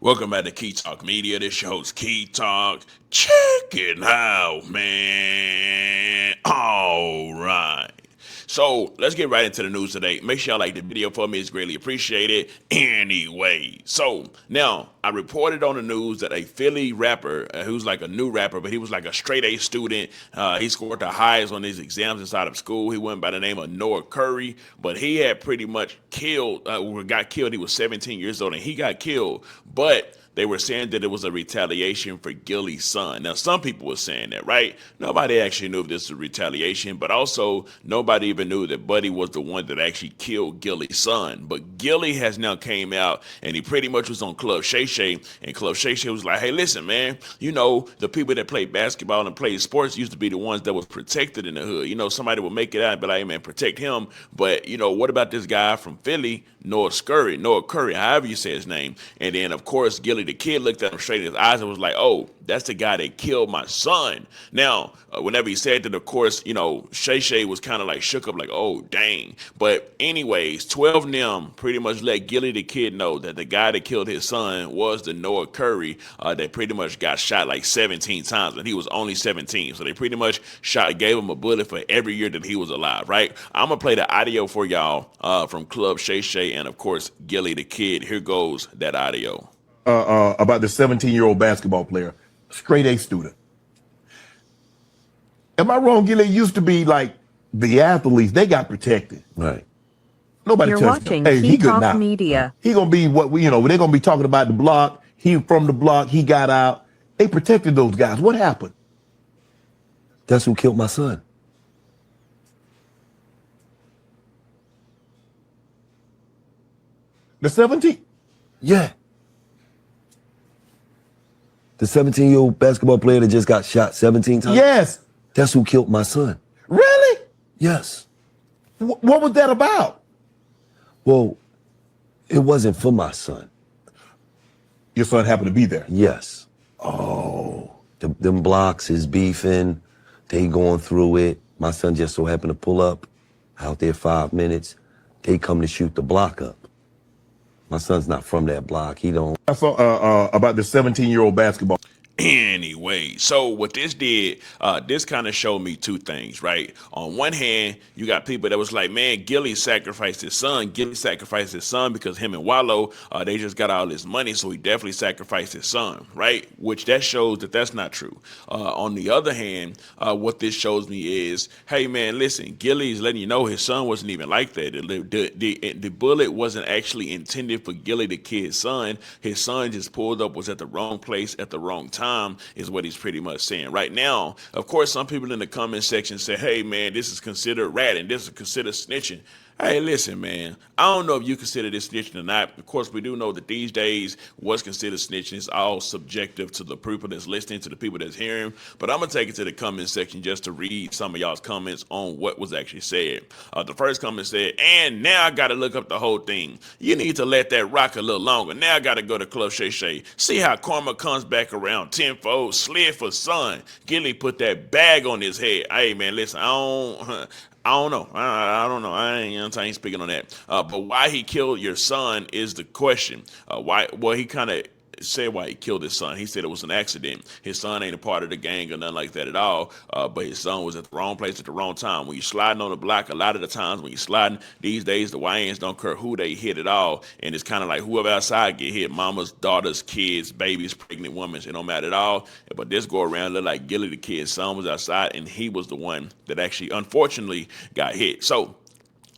Welcome back to Key Talk Media. This your host, Key Talk. Check it out, man. All right. So let's get right into the news today. Make sure y'all like the video for me. It's greatly appreciated. Anyway, so now I reported on the news that a Philly rapper, who's like a new rapper, but he was like a straight A student. He scored the highest on his exams inside of school. He went by the name of Noah Curry, but he had pretty much got killed. He was 17 years old and he got killed. But they were saying that it was a retaliation for Gillie's son. Now, some people were saying that, right? Nobody actually knew if this was retaliation, but also nobody even knew that Buddy was the one that actually killed Gillie's son. But Gillie has now came out and he pretty much was on Club Shay Shay, and Club Shay Shay was like, hey, listen, man, the people that play basketball and play sports used to be the ones that was protected in the hood. Somebody would make it out and be like, hey, man, protect him. But, what about this guy from Philly, Noah Curry, however you say his name? And then, of course, Gillie Da Kid looked at him straight in his eyes and was like, oh, that's the guy that killed my son. Now, whenever he said that, of course, Shay Shay was kind of like shook up like, oh, dang. But anyways, 12 them pretty much let Gillie Da Kid know that the guy that killed his son was the Noah Curry that pretty much got shot like 17 times, and he was only 17. So they pretty much gave him a bullet for every year that he was alive, right? I'm going to play the audio for y'all from Club Shay Shay and, of course, Gillie Da Kid. Here goes that audio. About the 17-year-old basketball player, straight A student. Am I wrong, Gillie? It used to be like the athletes, they got protected. Right. Nobody You're touched watching him. Hey, he Key good Talk now. Media. He gonna be what they're gonna be talking about the block. He from the block, he got out. They protected those guys. What happened? That's who killed my son. The 17? Yeah. The 17-year-old basketball player that just got shot 17 times? Yes. That's who killed my son. Really? Yes. What was that about? Well, it wasn't for my son. Your son happened to be there. Yes. Oh. Them blocks is beefing. They going through it. My son just so happened to pull up out there 5 minutes. They come to shoot the block up. My son's not from that block. He don't. I saw about the 17-year-old basketball. Anyway, so what this did, this kind of showed me two things, right? On one hand, you got people that was like, man, Gillie sacrificed his son. Gillie sacrificed his son because him and Wallow, they just got all this money, so he definitely sacrificed his son, right? Which that shows that that's not true. On the other hand, what this shows me is, hey, man, listen, Gillie is letting you know his son wasn't even like that. The bullet wasn't actually intended for Gillie Da Kid's son. His son just pulled up, was at the wrong place at the wrong time. Is what he's pretty much saying right now. Of course, some people in the comment section say, hey, man, this is considered ratting. This is considered snitching. Hey, listen, man, I don't know if you consider this snitching or not. Of course, we do know that these days what's considered snitching is all subjective to the people that's listening, to the people that's hearing. But I'm going to take it to the comment section just to read some of y'all's comments on what was actually said. The first comment said, and now I got to look up the whole thing. You need to let that rock a little longer. Now I got to go to Club Shay Shay. See how karma comes back around tenfold. Slid for son. Gillie put that bag on his head. Hey, man, listen, I don't know. I don't know. I ain't speaking on that. But why he killed your son is the question. Why? Well, he kind of said why he killed his son. He said it was an accident. His son ain't a part of the gang or nothing like that at all. But his son was at the wrong place at the wrong time. When you're sliding on the block, a lot of the times when you're sliding these days, the YNs don't care who they hit at all. And it's kind of like whoever outside get hit, mamas, daughters, kids, babies, pregnant women, it don't matter at all. But this go around look like Gillie Da Kid's son was outside and he was the one that actually unfortunately got hit. So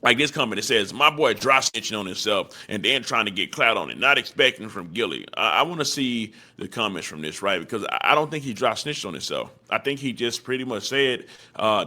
like this comment, it says, my boy dry snitching on himself and then trying to get clout on it, not expecting from Gillie. I want to see the comments from this, right? Because I don't think he dry snitched on himself. I think he just pretty much said,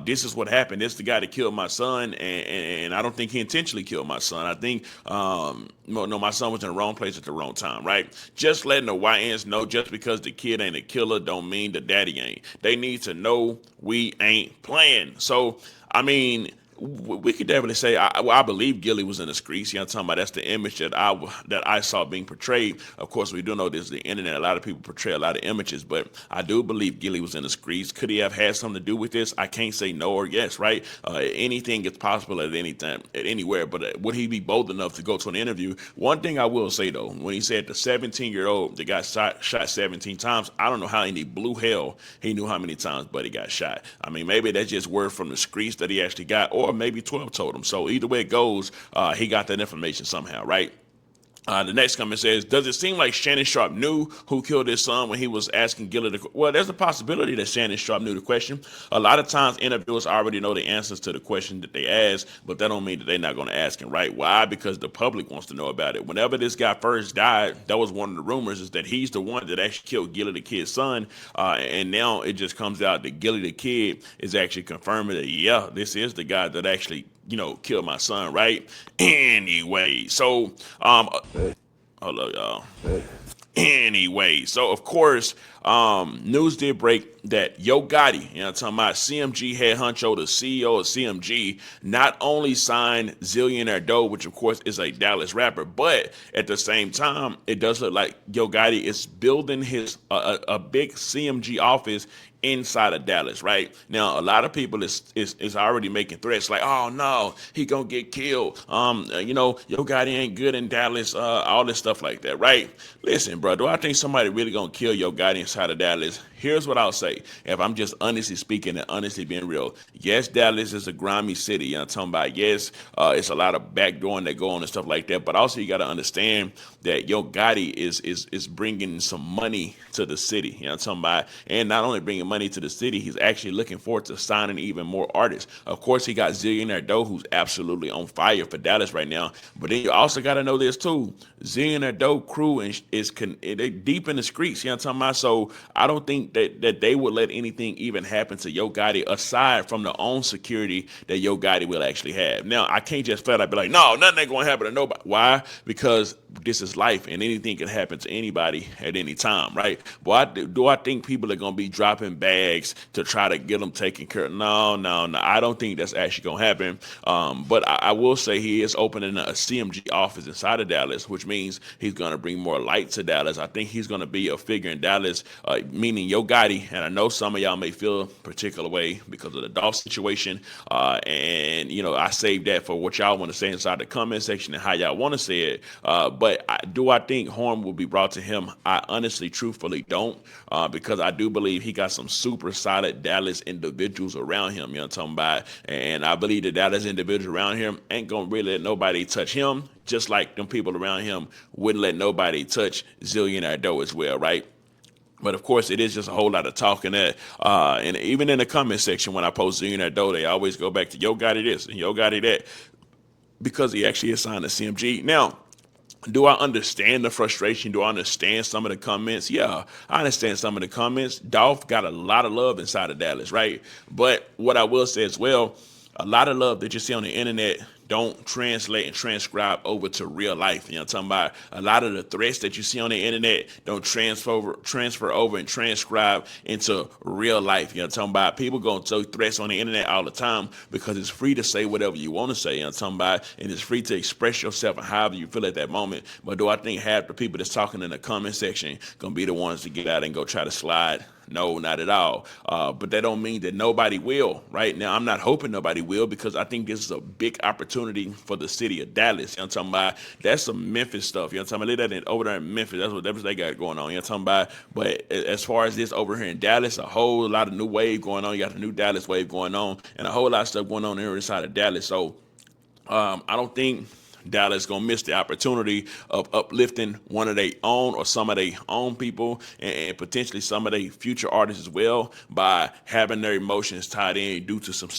this is what happened. This is the guy that killed my son, and I don't think he intentionally killed my son. I think, no, my son was in the wrong place at the wrong time, right? Just letting the YNs know, just because the kid ain't a killer don't mean the daddy ain't. They need to know we ain't playing. So, I mean, we could definitely say I believe Gillie was in the streets. You know what I'm talking about? That's the image that I saw being portrayed. Of course, we do know this is the internet. A lot of people portray a lot of images, but I do believe Gillie was in the streets. Could he have had something to do with this? I can't say no or yes, right? Anything is possible at any time, at anywhere. But would he be bold enough to go to an interview? One thing I will say though, when he said the 17-year-old that got shot 17 times, I don't know how in the blue hell he knew how many times Buddy got shot. I mean, maybe that's just word from the streets that he actually got, or maybe 12 told him. So either way it goes, he got that information somehow, right? The next comment says, does it seem like Shannon Sharpe knew who killed his son when he was asking Gillie the Well, there's a possibility that Shannon Sharpe knew the question. A lot of times interviewers already know the answers to the question that they ask, but that don't mean that they're not going to ask him, right? Why? Because the public wants to know about it. Whenever this guy first died, that was one of the rumors, is that he's the one that actually killed Gillie the Kid's son. And now it just comes out that Gillie the Kid is actually confirming that, yeah, this is the guy that actually killed my son, right? Anyway, so hello, y'all. Anyway, so of course, news did break that Yo Gotti, talking about CMG head honcho, the CEO of CMG, not only signed Zillionaire Doe, which of course is a Dallas rapper, but at the same time, it does look like Yo Gotti is building his a big CMG office inside of Dallas, right? Now, a lot of people is already making threats like, oh no, he gonna get killed. Yo Gotti ain't good in Dallas, all this stuff like that, right? Listen, bro, do I think somebody really gonna kill Yo Gotti inside of Dallas? Here's what I'll say. If I'm just honestly speaking and honestly being real, yes, Dallas is a grimy city. You know what I'm talking about? Yes, it's a lot of backdooring that go on and stuff like that. But also you got to understand that Yo Gotti is bringing some money to the city. You know what I'm talking about? And not only bringing money to the city, he's actually looking forward to signing even more artists. Of course, he got Zillionaire Doe, who's absolutely on fire for Dallas right now. But then you also got to know this too. Zillionaire Doe crew they deep in the streets. You know what I'm talking about? So I don't think that they would let anything even happen to Yo Gotti aside from the own security that Yo Gotti will actually have. Now, I can't just flat out be like, no, nothing ain't going to happen to nobody. Why? Because this is life and anything can happen to anybody at any time, right? But do I think people are going to be dropping bags to try to get them taken care of? No. I don't think that's actually going to happen. But I will say he is opening a CMG office inside of Dallas, which means he's going to bring more light to Dallas. I think he's going to be a figure in Dallas, meaning Yo Gotti, and I know some of y'all may feel a particular way because of the Dolph situation, and I saved that for what y'all want to say inside the comment section and how y'all want to say it. But do I think harm will be brought to him? I honestly, truthfully don't, because I do believe he got some super solid Dallas individuals around him. You know what I'm talking about? And I believe the Dallas individuals around him ain't gonna really let nobody touch him, just like them people around him wouldn't let nobody touch Zillionaire Doe as well, right? But of course, it is just a whole lot of talking that, and even in the comment section when I post Zillionaire Doe, they always go back to Yo Gotti this and Yo Gotti that because he actually is signed to CMG. Now, do I understand the frustration? Do I understand some of the comments? Yeah, I understand some of the comments. Dolph got a lot of love inside of Dallas, right? But what I will say as well, a lot of love that you see on the internet don't translate and transcribe over to real life. You know what I'm talking about? A lot of the threats that you see on the internet don't transfer over and transcribe into real life. You know what I'm talking about? People going to throw threats on the internet all the time because it's free to say whatever you want to say. You know what I'm talking about? And it's free to express yourself and however you feel at that moment. But do I think half the people that's talking in the comment section going to be the ones to get out and go try to slide? No, not at all. But that don't mean that nobody will, right? Now, I'm not hoping nobody will because I think this is a big opportunity for the city of Dallas. You know what I'm talking about? That's some Memphis stuff. You know what I'm talking about? Leave that over there in Memphis. That's what they got going on. You know what I'm talking about? But as far as this over here in Dallas, a whole lot of new wave going on. You got the new Dallas wave going on and a whole lot of stuff going on here inside of Dallas. So I don't think Dallas gonna miss the opportunity of uplifting one of their own or some of their own people and potentially some of their future artists as well by having their emotions tied in due to some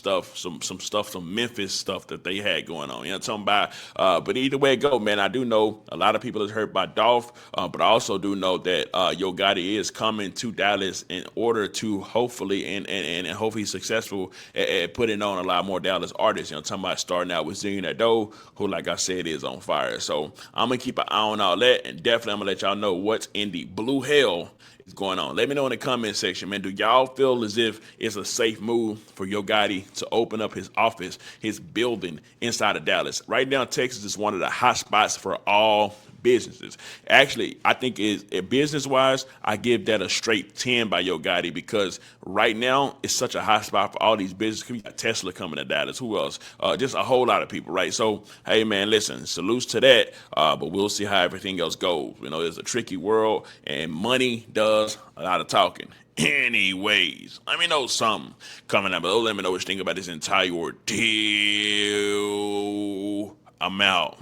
Memphis stuff that they had going on. You know what I'm talking about? But either way it go, man, I do know a lot of people is hurt by Dolph, but I also do know that Yo Gotti is coming to Dallas in order to hopefully and hopefully successful at putting on a lot more Dallas artists. You know what I'm talking about? Starting out with Zillionaire Doe, who, like I said, say it is on fire. So I'm gonna keep an eye on all that, and definitely I'm gonna let y'all know what's in the blue hell is going on. Let me know in the comment section, man. Do y'all feel as if it's a safe move for Yo Gotti to open up his office, his building inside of Dallas? Right now, Texas is one of the hot spots for all businesses. Actually, I think is business wise, I give that a straight 10 by Yo Gotti, because right now it's such a hot spot for all these businesses. We got Tesla coming to Dallas. Who else? Just a whole lot of people, right? So, hey man, listen, salutes to that. But we'll see how everything else goes. You know, it's a tricky world, and money does a lot of talking. Anyways, let me know something coming up. Let me know what you think about this entire ordeal. I'm out.